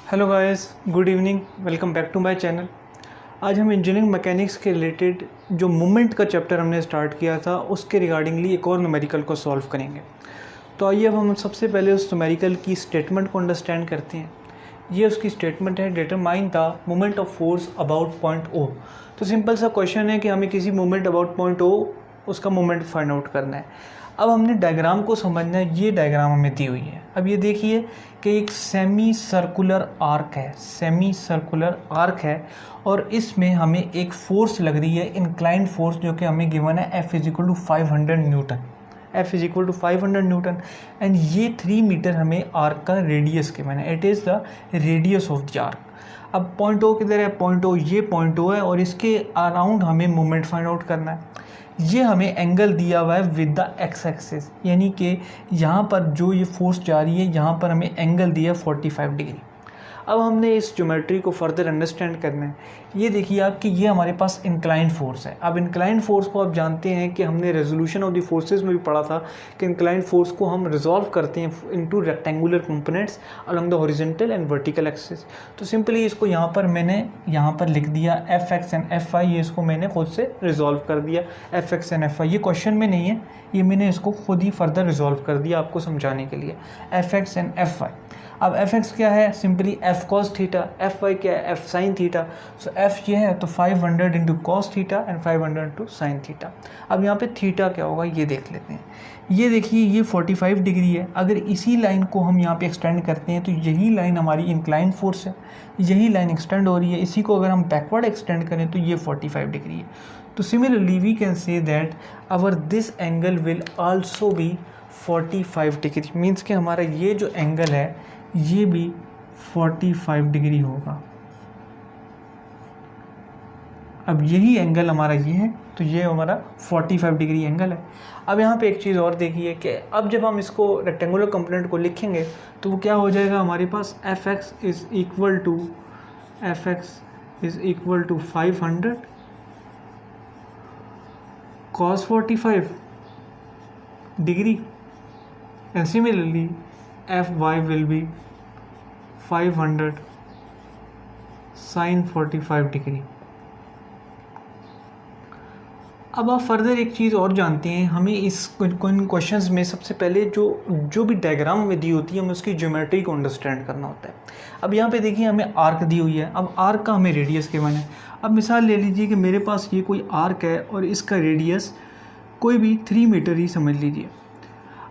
Hello guys, good evening, welcome back to my channel. आज हम engineering mechanics के related जो मूवमेंट का चैप्टर हमने स्टार्ट किया था उसके रिगार्डिंगली एक और न्यूमेरिकल को सॉल्व करेंगे। तो आइए अब हम सबसे पहले उस न्यूमेरिकल की स्टेटमेंट को अंडरस्टैंड करते हैं। ये उसकी स्टेटमेंट है, determine the moment of force about point O. तो सिंपल सा क्वेश्चन है कि हमें किसी मोमेंट अबाउट पॉइंट ओ उसका मोमेंट फाइंड आउट करना है। अब हमने डायग्राम को समझना है। ये डायग्राम हमें दी हुई है। अब ये देखिए कि एक सेमी सर्कुलर आर्क है, सेमी सर्कुलर आर्क है और इसमें हमें एक फोर्स लग रही है, इंक्लाइंड फोर्स, जो कि हमें गिवन है F is equal to 500 newton. F is equal to 500 newton and ये 3 मीटर हमें आर्क का रेडियस गिवन है। It is the radius of the arc. अब पॉइंट ओ किधर है? पॉइंट ओ, ये पॉइंट ओ है और इसके अराउंड हमें मोमेंट फाइंड आउट करना है। ये हमें एंगल दिया हुआ है विद द एक्स एक्सिस, यानी कि यहाँ पर जो ये फोर्स जा रही है यहाँ पर हमें एंगल दिया है 45 डिग्री। अब हमने इस ज्योमेट्री को फर्दर अंडरस्टैंड करना है। ये देखिए आप कि ये हमारे पास इंक्लाइंड फोर्स है। अब इंक्लाइंड फोर्स को आप जानते हैं कि हमने रेजोल्यूशन ऑफ द फोर्सेस में भी पढ़ा था कि इंक्लाइंड फोर्स को हम रिजॉल्व करते हैं into rectangular components along the horizontal and vertical axis. तो सिंपली इसको यहाँ पर मैंने लिख दिया F X and F Y. ये इसको मैंने खुद से रिजॉल्व कर दिया, F X and F Y. ये क्वेश्चन में नहीं है, ये मैंने इसको खुद ही फर्दर रिजॉल्व कर दिया आपको समझाने के लिए, F X and F Y. अब एफ एक्स क्या है? Simply F cos theta. F Y क्या है? F sine theta. So F ये है तो 500 into cos theta and 500 into sine theta. अब यहाँ पे थीटा क्या होगा ये देख लेते हैं। ये देखिए ये 45 डिग्री है। अगर इसी लाइन को हम यहाँ पे एक्सटेंड करते हैं तो यही लाइन हमारी इंक्लाइंड फोर्स है, यही लाइन एक्सटेंड हो रही है। इसी को अगर हम बैकवर्ड एक्सटेंड करें तो ये 45 डिग्री है। तो similarly we can say that our this angle will also be 45 degree. Means कि हमारा ये जो एंगल है ये भी 45 डिग्री होगा। अब यही एंगल हमारा ये है तो ये हमारा 45 डिग्री एंगल है। अब यहाँ पे एक चीज़ और देखिए कि अब जब हम इसको रेक्टेंगुलर कंपोनेंट को लिखेंगे तो वो क्या हो जाएगा हमारे पास, F X is equal to 500 cos 45 degree and similarly Fy will be 500 sin 45 degree. अब आप फर्दर एक चीज़ और जानते हैं, हमें इस क्वेश्चंस में सबसे पहले जो भी डायग्राम हमें दी होती है हमें उसकी ज्योमेट्री को अंडरस्टैंड करना होता है। अब यहाँ पे देखिए हमें आर्क दी हुई है। अब आर्क का हमें रेडियस गिवन है। अब मिसाल ले लीजिए कि मेरे पास ये कोई आर्क है और इसका रेडियस कोई भी 3 मीटर ही समझ लीजिए।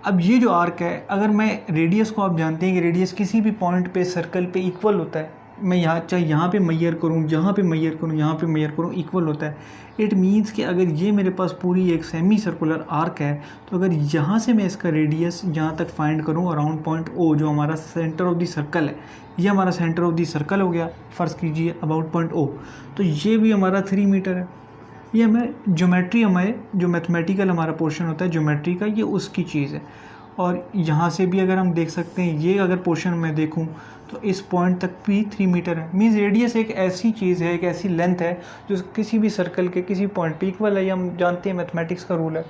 अब ये जो आर्क है, अगर मैं रेडियस को, आप जानते हैं कि रेडियस किसी भी पॉइंट पे सर्कल पे इक्वल होता है। मैं यहाँ चाहे यहाँ पे मैयर करूँ, यहाँ पे मैयर करूँ, यहाँ पे मैयर करूँ, इक्वल होता है। इट मीन्स कि अगर ये मेरे पास पूरी एक सेमी सर्कुलर आर्क है तो अगर यहाँ से मैं इसका रेडियस यहाँ तक फाइंड करूँ अराउंड पॉइंट ओ, जो हमारा सेंटर ऑफ द सर्कल है, ये हमारा सेंटर ऑफ द सर्कल हो गया फ़र्ज़ कीजिए अबाउट पॉइंट ओ, तो ये भी हमारा 3 मीटर है। ये हमें ज्योमेट्री, हमारे जो मैथमेटिकल हमारा पोर्शन होता है ज्योमेट्री का, ये उसकी चीज़ है। और यहाँ से भी अगर हम देख सकते हैं, ये अगर पोर्शन मैं देखूँ तो इस पॉइंट तक भी 3 मीटर है। मीन्स रेडियस एक ऐसी चीज़ है, एक ऐसी लेंथ है जो किसी भी सर्कल के किसी पॉइंट पे इक्वल है। ये हम जानते हैं, मैथमेटिक्स का रूल है।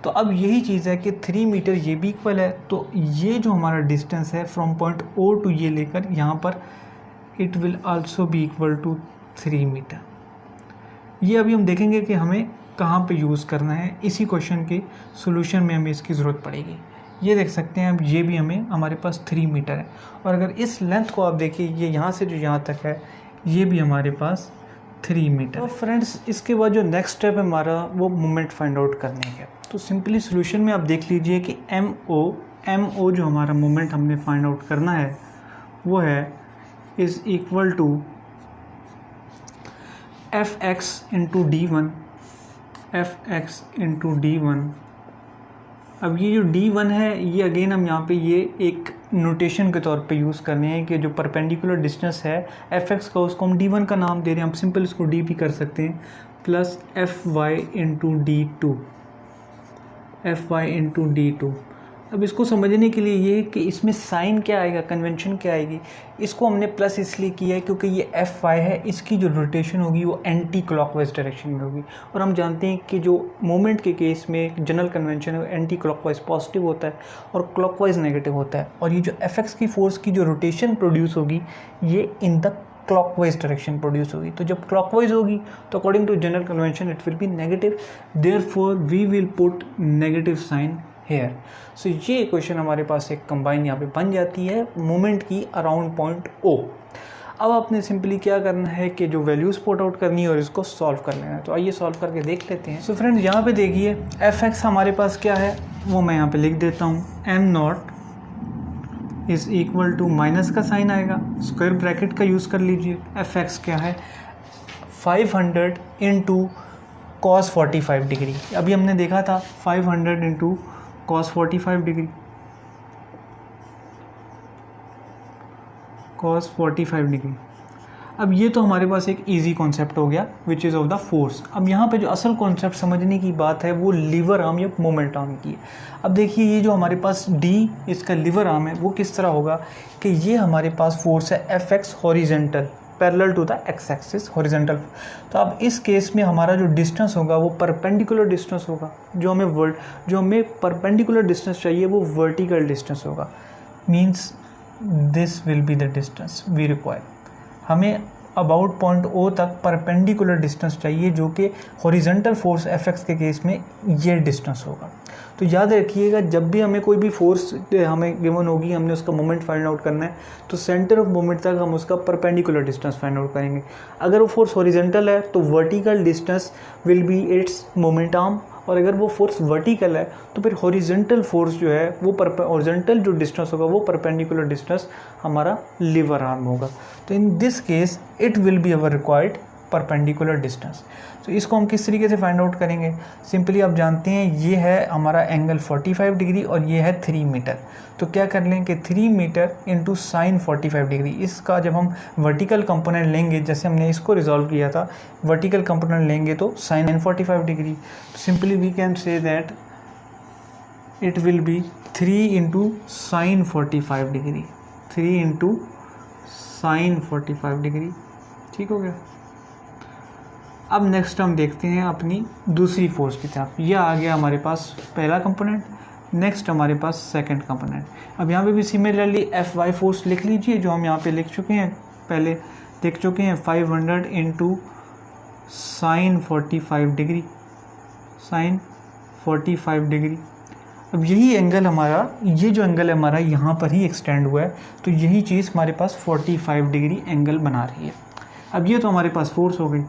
तो अब यही चीज़ है कि 3 मीटर ये भी इक्वल है। तो ये जो हमारा डिस्टेंस है फ्रॉम पॉइंट ओ टू ये लेकर यहाँ पर, it will also be equal to 3 metre. ये अभी हम देखेंगे कि हमें कहाँ पे यूज़ करना है। इसी क्वेश्चन के सॉल्यूशन में हमें इसकी ज़रूरत पड़ेगी। ये देख सकते हैं अब ये भी हमारे पास 3 मीटर है। और अगर इस लेंथ को आप देखिए, ये यहाँ से जो यहाँ तक है ये भी हमारे पास 3 मीटर। तो फ्रेंड्स, इसके बाद जो नेक्स्ट स्टेप है हमारा वो मोमेंट फाइंड आउट करने का। तो सिंपली सॉल्यूशन में आप देख लीजिए कि एम ओ जो हमारा मोमेंट हमने फाइंड आउट करना है वो है is equal to F X into D one. अब ये जो D1 है ये अगेन हम यहाँ पे ये एक नोटेशन के तौर पे यूज़ करने हैं कि जो परपेंडिकुलर डिस्टेंस है Fx का, उसको हम D1 का नाम दे रहे हैं। हम सिंपल इसको D भी कर सकते हैं, प्लस Fy इंटू D2। अब इसको समझने के लिए ये कि इसमें साइन क्या आएगा, कन्वेंशन क्या आएगी, इसको हमने प्लस इसलिए किया है क्योंकि ये एफ वाई है, इसकी जो रोटेशन होगी वो एंटी क्लॉकवाइज डायरेक्शन में होगी। और हम जानते हैं कि जो मोमेंट के केस में जनरल कन्वेंशन है एंटी क्लॉकवाइज पॉजिटिव होता है और क्लॉकवाइज नेगेटिव होता है। और ये जो एफ एक्स की फोर्स की जो रोटेशन प्रोड्यूस होगी ये in the clockwise direction produce होगी। तो जब क्लॉकवाइज होगी तो according to general convention it will be negative, therefore we will put negative sign here. So ये इक्वेशन हमारे पास एक कंबाइन यहाँ पे बन जाती है मोमेंट की अराउंड पॉइंट ओ। अब आपने सिंपली क्या करना है कि जो वैल्यूज पुट आउट करनी है और इसको सॉल्व कर लेना है। तो आइए सॉल्व करके देख लेते हैं। सो फ्रेंड्स यहाँ पे देखिए एफ एक्स हमारे पास क्या है वो मैं यहाँ पे लिख देता हूँ, M naught is equal to minus का साइन आएगा, स्क्वायर ब्रैकेट का यूज़ कर लीजिए। एफ एक्स क्या है 500 इंटू कॉस 45 डिग्री। अभी हमने देखा था 500 into cos 45 degree, cos 45 degree. अब ये तो हमारे पास एक इजी कॉन्सेप्ट हो गया which is of the force. अब यहाँ पे जो असल कॉन्सेप्ट समझने की बात है वो लीवर आर्म या मोमेंट आर्म की है। अब देखिए ये जो हमारे पास डी इसका लीवर आर्म है वो किस तरह होगा कि ये हमारे पास फोर्स है F X horizontal parallel to the X axis horizontal. तो अब इस केस में हमारा जो डिस्टेंस होगा वो परपेंडिकुलर डिस्टेंस होगा, जो हमें परपेंडिकुलर डिस्टेंस चाहिए वो वर्टिकल डिस्टेंस होगा। Means this will be the distance we require. हमें अबाउट पॉइंट ओ तक परपेंडिकुलर डिस्टेंस चाहिए जो कि हॉरिजेंटल फोर्स एफ एक्स के केस में ये डिस्टेंस होगा। तो याद रखिएगा जब भी हमें कोई भी फोर्स हमें गिवन होगी, हमने उसका मोमेंट फाइंड आउट करना है तो सेंटर ऑफ मोमेंट तक हम उसका परपेंडिकुलर डिस्टेंस फाइंड आउट करेंगे। अगर वो फोर्स हॉरिजेंटल है तो vertical distance will be its moment arm, और अगर वो फोर्स वर्टिकल है तो फिर हॉरिजेंटल फोर्स जो है वो हॉरिजेंटल जो डिस्टेंस होगा वो परपेंडिकुलर डिस्टेंस हमारा लीवर आर्म होगा। तो in this case it will be our required perpendicular distance. तो इसको हम किस तरीके से फाइंड आउट करेंगे, सिंपली आप जानते हैं ये है हमारा एंगल 45 डिग्री और ये है 3 मीटर। तो क्या कर लें कि 3 मीटर इंटू साइन 45 डिग्री, इसका जब हम वर्टिकल कंपोनेंट लेंगे जैसे हमने इसको रिजॉल्व किया था, वर्टिकल कंपोनेंट लेंगे तो sine 45 degree. Simply we can say that it will be 3 into sine 45 degree, 3 into sine 45 degree. ठीक हो गया। अब नेक्स्ट हम देखते हैं अपनी दूसरी फोर्स की तरफ। यह आ गया हमारे पास पहला कंपोनेंट, नेक्स्ट हमारे पास सेकंड कंपोनेंट। अब यहाँ पे भी सिमिलरली एफ वाई फोर्स लिख लीजिए जो हम यहाँ पे लिख चुके हैं, पहले देख चुके हैं 500 into sine 45 degree, sine 45 degree. अब यही एंगल हमारा, ये जो एंगल है हमारा यहाँ पर ही एक्सटेंड हुआ है, तो यही चीज़ हमारे पास 45 डिग्री एंगल बना रही है। अब ये तो हमारे पास फोर्स हो गई।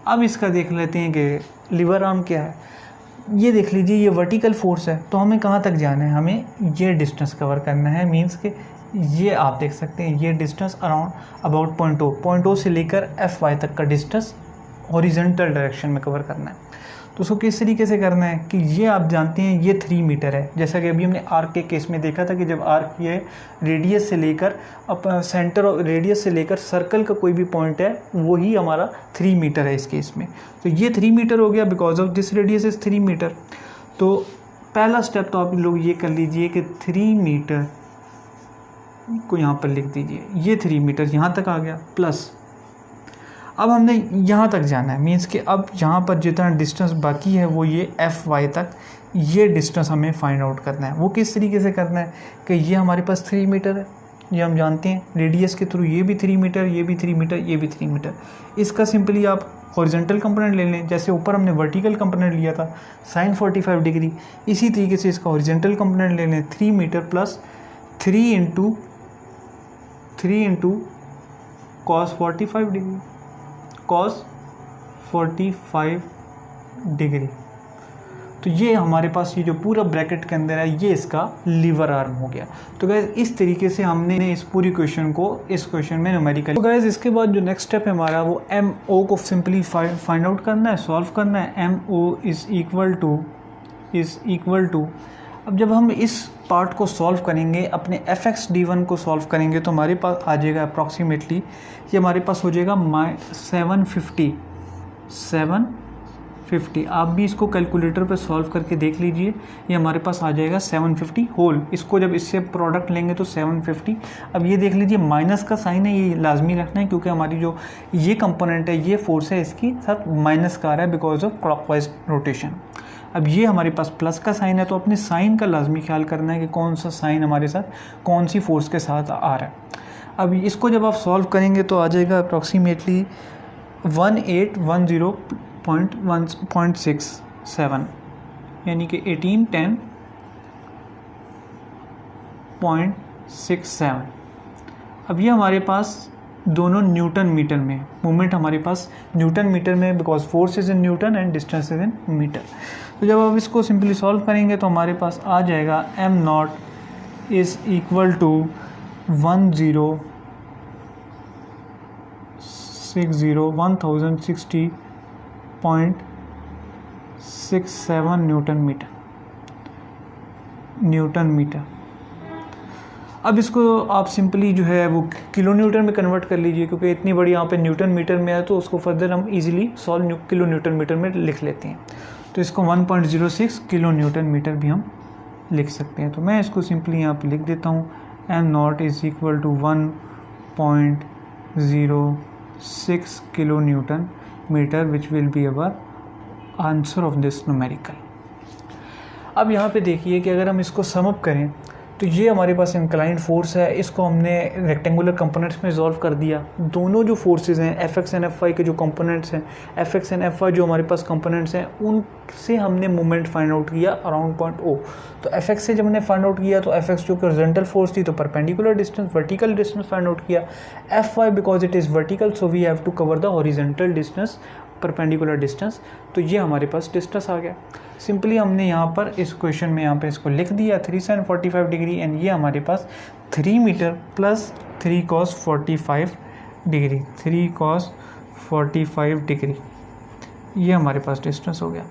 अब इसका देख लेते हैं कि लीवर आर्म क्या है। ये देख लीजिए ये वर्टिकल फोर्स है, तो हमें कहाँ तक जाना है, हमें ये डिस्टेंस कवर करना है। मीन्स कि ये आप देख सकते हैं ये distance around about point O से लेकर एफ वाई तक का डिस्टेंस हॉरिजेंटल डायरेक्शन में कवर करना है। तो उसको किस तरीके से करना है कि ये आप जानते हैं ये 3 मीटर है, जैसा कि अभी हमने आर्क के केस में देखा था कि जब आर्क ये रेडियस से लेकर सेंटर ऑफ रेडियस से लेकर सर्कल का कोई भी पॉइंट है वही हमारा 3 मीटर है इस केस में। तो ये 3 मीटर हो गया because of this radius is 3 metre. तो पहला स्टेप तो आप लोग ये कर लीजिए कि 3 मीटर को यहाँ पर लिख दीजिए, ये 3 मीटर यहाँ तक आ गया प्लस अब हमने यहाँ तक जाना है। मीन्स कि अब यहाँ पर जितना डिस्टेंस बाकी है वो ये एफ वाई तक, ये डिस्टेंस हमें फाइंड आउट करना है। वो किस तरीके से करना है कि ये हमारे पास 3 मीटर है, ये हम जानते हैं रेडियस के थ्रू, ये भी 3 मीटर, ये भी 3 मीटर, ये भी 3 मीटर। इसका सिंपली आप हॉरिजॉन्टल कंपोनेंट ले लें, जैसे ऊपर हमने वर्टिकल कंपोनेंट लिया था साइन 45 डिग्री, इसी तरीके से इसका हॉरिजॉन्टल कंपोनेंट ले लें 3 metre plus 3 into cos 45 degree, cos 45 degree. तो ये हमारे पास ये जो पूरा ब्रैकेट के अंदर है ये इसका लीवर आर्म हो गया। तो गैस इस तरीके से हमने इस पूरी क्वेश्चन को इस क्वेश्चन में न्यूमेरिकल। तो गैस इसके बाद जो नेक्स्ट स्टेप है हमारा वो एम ओ को सिंपली फाइंड आउट करना है, सॉल्व करना है। M O is equal to अब जब हम इस पार्ट को सॉल्व करेंगे, अपने एफ एक्स डी वन को सॉल्व करेंगे तो हमारे पास आ जाएगा अप्रॉक्सीमेटली ये हमारे पास हो जाएगा 750 50। आप भी इसको कैलकुलेटर पर सॉल्व करके देख लीजिए, ये हमारे पास आ जाएगा 750 होल। इसको जब इससे प्रोडक्ट लेंगे तो 750। अब ये देख लीजिए माइनस का साइन है, ये लाजमी रखना है क्योंकि हमारी जो ये कंपोनेंट है, ये फोर्स है, इसके साथ माइनस का आ रहा है बिकॉज ऑफ क्लॉकवाइज रोटेशन। अब ये हमारे पास प्लस का साइन है, तो अपने साइन का लाजमी ख्याल करना है कि कौन सा साइन हमारे साथ कौन सी फोर्स के साथ आ रहा है। अब इसको जब आप सॉल्व करेंगे तो आ जाएगा अप्रॉक्सीमेटली 1810.167 यानी कि 1810.67। अब ये हमारे पास दोनों न्यूटन मीटर में, मोमेंट हमारे पास न्यूटन मीटर में because force is in newton and distance is in metre. तो जब आप इसको सिंपली सॉल्व करेंगे तो हमारे पास आ जाएगा m0 is equal to 1060.67 newton metre. अब इसको आप सिंपली जो है वो किलो न्यूटन में कन्वर्ट कर लीजिए, क्योंकि इतनी बड़ी यहाँ पे न्यूटन मीटर में है तो उसको फर्दर हम इजीली किलो न्यूटन मीटर में लिख लेते हैं। तो इसको 1.06 किलो न्यूटन मीटर भी हम लिख सकते हैं। तो मैं इसको सिंपली यहाँ पे लिख देता हूँ, m0 is equal to 1.06 kilo newton metre which will be our answer of this numerical. अब यहाँ पे देखिए कि अगर हम इसको सम अप करें तो ये हमारे पास इंक्लाइंड फोर्स है, इसको हमने रेक्टेंगुलर कंपोनेंट्स में रिजॉल्व कर दिया। दोनों जो फोर्सेस हैं Fx एंड Fy के जो कंपोनेंट्स हैं, Fx एंड Fy जो हमारे पास कंपोनेंट्स हैं, उनसे हमने मोमेंट फाइंड आउट किया अराउंड पॉइंट O। तो Fx से जब हमने फाइंड आउट किया तो Fx जो कि हॉरिजॉन्टल फोर्स थी तो perpendicular distance, vertical distance find out किया। Fy because it is vertical so we have to cover the horizontal distance, perpendicular distance. तो ये हमारे पास डिस्टेंस आ गया। सिंपली हमने यहाँ पर इस क्वेश्चन में यहाँ पे इसको लिख दिया 3 sin 45 डिग्री एंड ये हमारे पास 3 metre plus 3 cos 45 degree, 3 cos 45 degree, ये हमारे पास डिस्टेंस हो गया।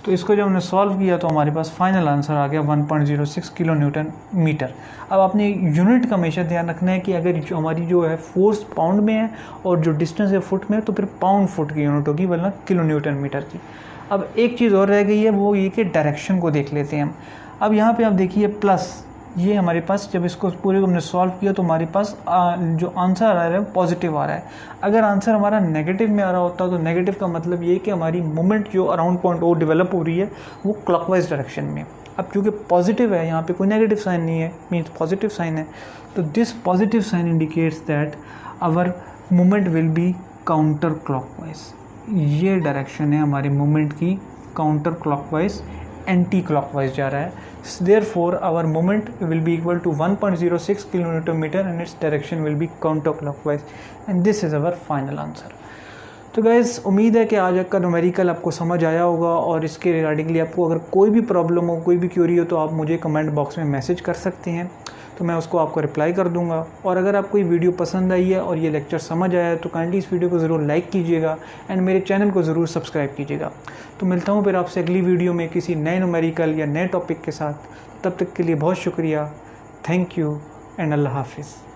तो इसको जब हमने सॉल्व किया तो हमारे पास फाइनल आंसर आ गया 1.06 किलो न्यूटन मीटर। अब आपने यूनिट का हमेशा ध्यान रखना है कि अगर जो हमारी जो है फोर्स पाउंड में है और जो डिस्टेंस है फुट में है तो फिर पाउंड फुट की यूनिट होगी वरना किलो न्यूटन मीटर की। अब एक चीज़ और रह गई है, वो ये कि डायरेक्शन को देख लेते हैं हम। अब यहाँ पे आप देखिए प्लस, ये हमारे पास जब इसको पूरे को हमने सॉल्व किया तो हमारे पास जो आंसर आ रहा है पॉजिटिव आ रहा है। अगर आंसर हमारा नेगेटिव में आ रहा होता तो नेगेटिव का मतलब ये कि हमारी मूवमेंट जो अराउंड पॉइंट O डेवलप हो रही है वो क्लॉकवाइज डायरेक्शन में। अब क्योंकि पॉजिटिव है, यहाँ पे कोई नेगेटिव साइन नहीं है, मीन्स पॉजिटिव साइन है, तो this positive sign indicates that our movement will be counter clockwise. ये डायरेक्शन है हमारे मूवमेंट की, काउंटर क्लॉकवाइज, एंटी क्लॉकवाइज जा रहा है। Therefore our moment will be equal to 1.06 kilonewton meter and its direction will be counterclockwise and this is our final answer। तो guys उम्मीद है कि आज का न्यूमेरिकल आपको समझ आया होगा और इसके रिगार्डिंगली आपको अगर कोई भी प्रॉब्लम हो, कोई भी क्वेरी हो तो आप मुझे कमेंट बॉक्स में मैसेज कर सकते हैं, तो मैं उसको आपको रिप्लाई कर दूंगा। और अगर आपको ये वीडियो पसंद आई है और ये लेक्चर समझ आया है तो काइंडली इस वीडियो को ज़रूर लाइक कीजिएगा एंड मेरे चैनल को ज़रूर सब्सक्राइब कीजिएगा। तो मिलता हूँ फिर आपसे अगली वीडियो में किसी नए न्यूमेरिकल या नए टॉपिक के साथ। तब तक के लिए बहुत शुक्रिया, थैंक यू एंड अल्लाह हाफिज़।